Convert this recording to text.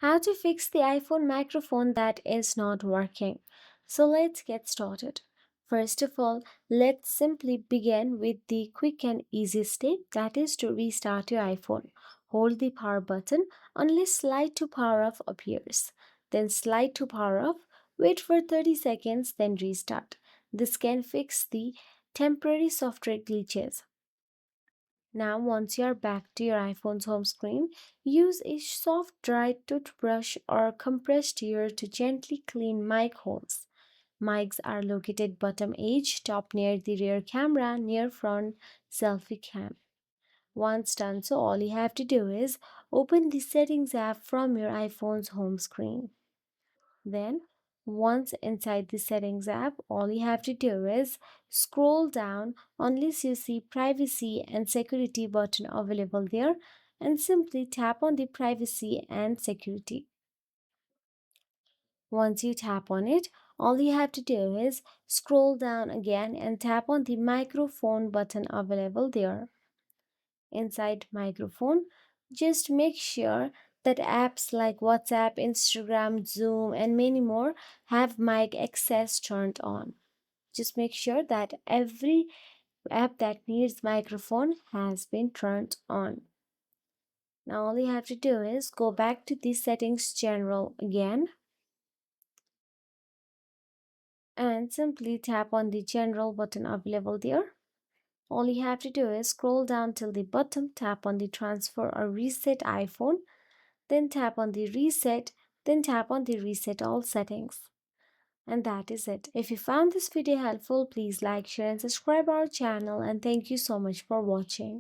How to fix the iPhone microphone that is not working. So let's get started. First of all, let's simply begin with the quick and easy step, that is to restart your iPhone. Hold the power button unless slide to power off appears. Then slide to power off, wait for 30 seconds, then restart. This can fix the temporary software glitches. Now, once you're back to your iPhone's home screen, use a soft, dry toothbrush or compressed air to gently clean mic holes. Mics are located bottom edge, top near the rear camera, near front selfie cam. Once done, so all you have to do is open the settings app from your iPhone's home screen. Then, once inside the settings app, all you have to do is scroll down unless you see privacy and security button available there and simply tap on the privacy and security. Once you tap on it, all you have to do is scroll down again and tap on the microphone button available there. Inside microphone, just make sure that apps like WhatsApp, Instagram, Zoom, and many more have mic access turned on. Just make sure that every app that needs microphone has been turned on. Now all you have to do is go back to the settings general again and simply tap on the general button available there. All you have to do is scroll down till the bottom, tap on the transfer or reset iPhone, then tap on the reset, then tap on the reset all settings. And that is it. If you found this video helpful, please like, share and subscribe our channel, and thank you so much for watching.